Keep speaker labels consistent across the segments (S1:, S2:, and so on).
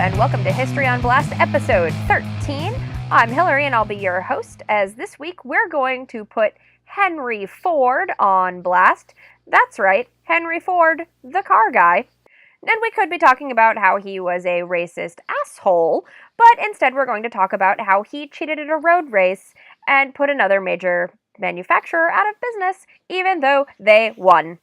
S1: and welcome to History on Blast, episode 13. I'm Hillary, and I'll be your host, as this week we're going to put Henry Ford on blast. That's right, Henry Ford, the car guy. And we could be talking about how he was a racist asshole, but instead we're going to talk about how he cheated at a road race and put another major manufacturer out of business, even though they won.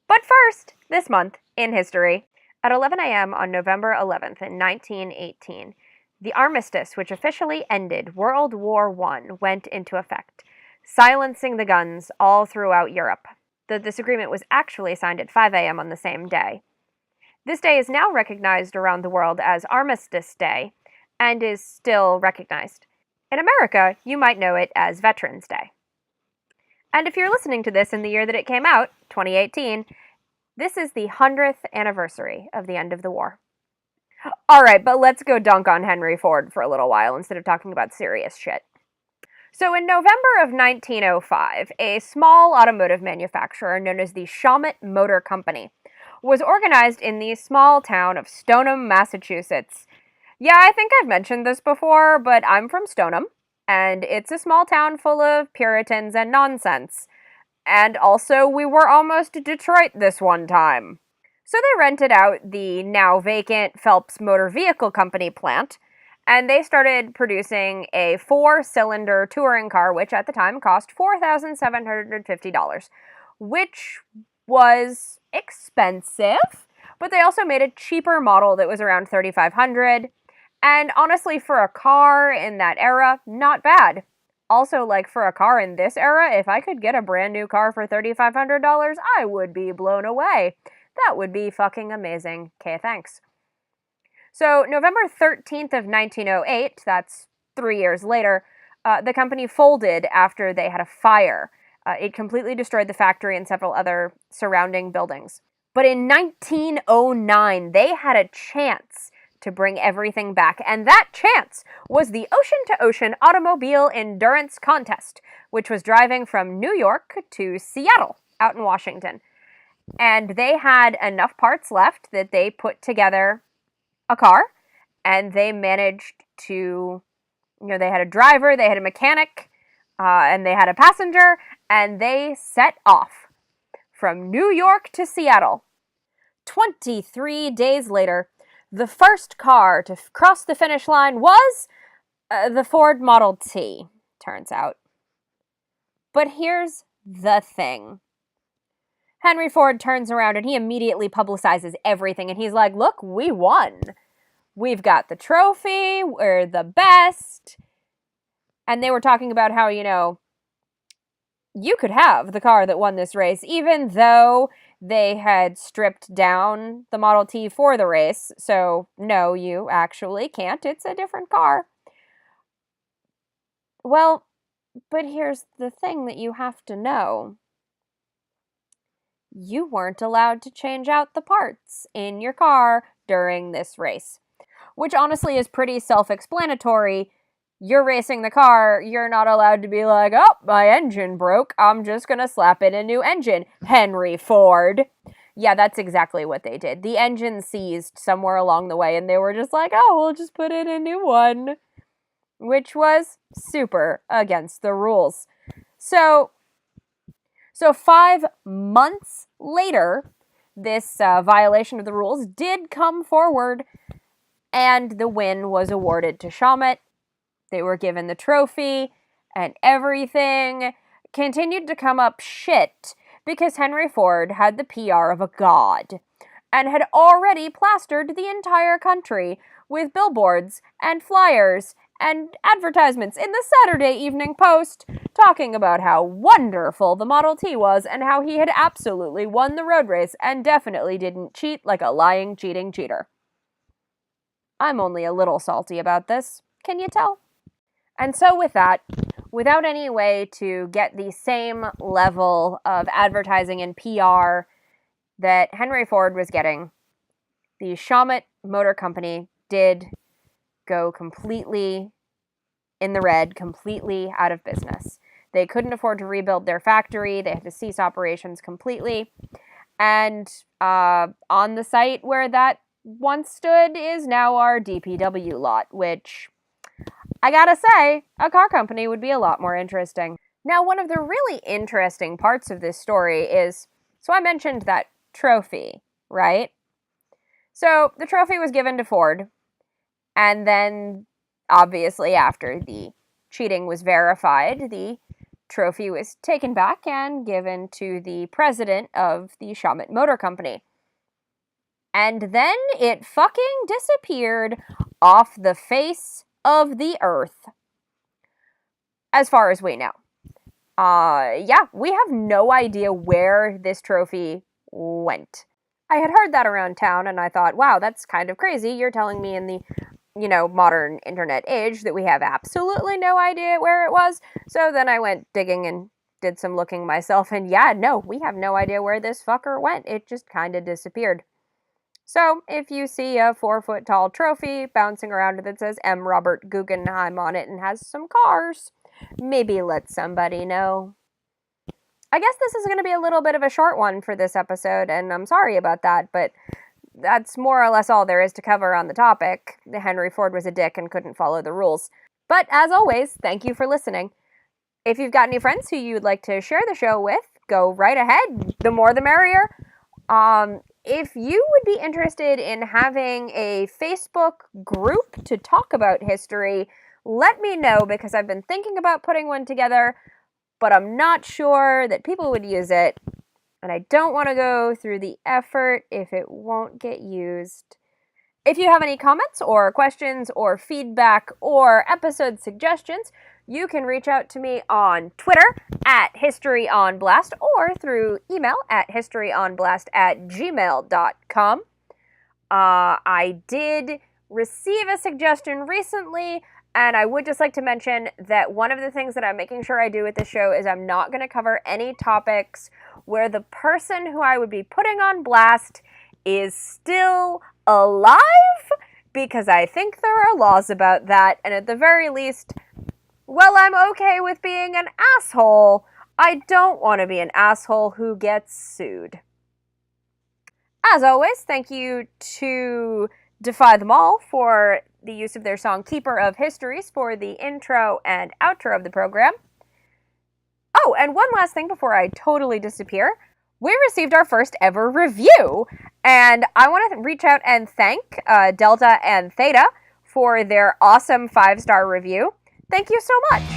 S1: But first, this month in history. At 11 a.m. on November 11th in 1918, the armistice which officially ended World War I went into effect, silencing the guns all throughout Europe. This agreement was actually signed at 5 a.m. on the same day. This day is now recognized around the world as Armistice Day, and is still recognized. In America, you might know it as Veterans Day. And if you're listening to this in the year that it came out, 2018, this is the 100th anniversary of the end of the war. Alright, but let's go dunk on Henry Ford for a little while instead of talking about serious shit. So in November of 1905, a small automotive manufacturer known as the Shawmut Motor Company was organized in the small town of Stoneham, Massachusetts. Yeah, I think I've mentioned this before, but I'm from Stoneham, and it's a small town full of Puritans and nonsense. And also, we were almost Detroit this one time. So they rented out the now vacant Phelps Motor Vehicle Company plant, and they started producing a 4-cylinder touring car, which at the time cost $4,750, which was expensive, but they also made a cheaper model that was around $3,500, and honestly, for a car in that era, not bad. Also, like, for a car in this era, if I could get a brand new car for $3,500, I would be blown away. That would be fucking amazing. Okay, thanks. So, November 13th of 1908, that's 3 years later, the company folded after they had a fire. It completely destroyed the factory and several other surrounding buildings. But in 1909, they had a chance to bring everything back, and that chance was the Ocean-to-Ocean Automobile Endurance Contest, which was driving from New York to Seattle, out in Washington. And they had enough parts left that they put together a car, and they managed to, they had a driver, they had a mechanic, and they had a passenger, and they set off from New York to Seattle. 23 days later, the first car to cross the finish line was the Ford Model T, turns out. But here's the thing. Henry Ford turns around and he immediately publicizes everything, and he's like, look, we won. We've got the trophy, we're the best. And they were talking about how, you could have the car that won this race, even though they had stripped down the Model T for the race. So, no, you actually can't. It's a different car. Well, but here's the thing that you have to know. You weren't allowed to change out the parts in your car during this race, which honestly is pretty self-explanatory. You're racing the car, you're not allowed to be like, oh, my engine broke, I'm just gonna slap in a new engine, Henry Ford. Yeah, that's exactly what they did. The engine seized somewhere along the way, and they were just like, oh, we'll just put in a new one, which was super against the rules. So 5 months later, this violation of the rules did come forward, and the win was awarded to Shawmut. They were given the trophy, and everything continued to come up shit because Henry Ford had the PR of a god and had already plastered the entire country with billboards and flyers and advertisements in the Saturday Evening Post talking about how wonderful the Model T was and how he had absolutely won the road race and definitely didn't cheat like a lying, cheating cheater. I'm only a little salty about this. Can you tell? And so with that, without any way to get the same level of advertising and PR that Henry Ford was getting, the Shawmut Motor Company did go completely in the red, completely out of business. They couldn't afford to rebuild their factory. They had to cease operations completely. And on the site where that once stood is now our DPW lot, which, I gotta say, a car company would be a lot more interesting. Now, one of the really interesting parts of this story is, so I mentioned that trophy, right? So the trophy was given to Ford, and then, obviously, after the cheating was verified, the trophy was taken back and given to the president of the Shawmut Motor Company. And then it fucking disappeared off the face of the earth. As far as we know. We have no idea where this trophy went. I had heard that around town, and I thought, wow, that's kind of crazy. You're telling me in the, modern internet age that we have absolutely no idea where it was. So then I went digging and did some looking myself, and we have no idea where this fucker went. It just kind of disappeared. So if you see a 4-foot-tall trophy bouncing around that says M. Robert Guggenheim on it and has some cars, maybe let somebody know. I guess this is going to be a little bit of a short one for this episode, and I'm sorry about that, but that's more or less all there is to cover on the topic. Henry Ford was a dick and couldn't follow the rules. But as always, thank you for listening. If you've got any friends who you'd like to share the show with, go right ahead. The more the merrier. If you would be interested in having a Facebook group to talk about history, let me know, because I've been thinking about putting one together, but I'm not sure that people would use it, and I don't want to go through the effort if it won't get used. If you have any comments or questions or feedback or episode suggestions, you can reach out to me on Twitter at historyonblast or through email at historyonblast@gmail.com. I did receive a suggestion recently, and I would just like to mention that one of the things that I'm making sure I do with this show is I'm not going to cover any topics where the person who I would be putting on blast is still alive, because I think there are laws about that, and at the very least, well, I'm okay with being an asshole, I don't want to be an asshole who gets sued. As always, thank you to Defy Them All for the use of their song Keeper of Histories for the intro and outro of the program. Oh, and one last thing before I totally disappear. We received our first ever review, and I want to reach out and thank Delta and Theta for their awesome 5-star review. Thank you so much.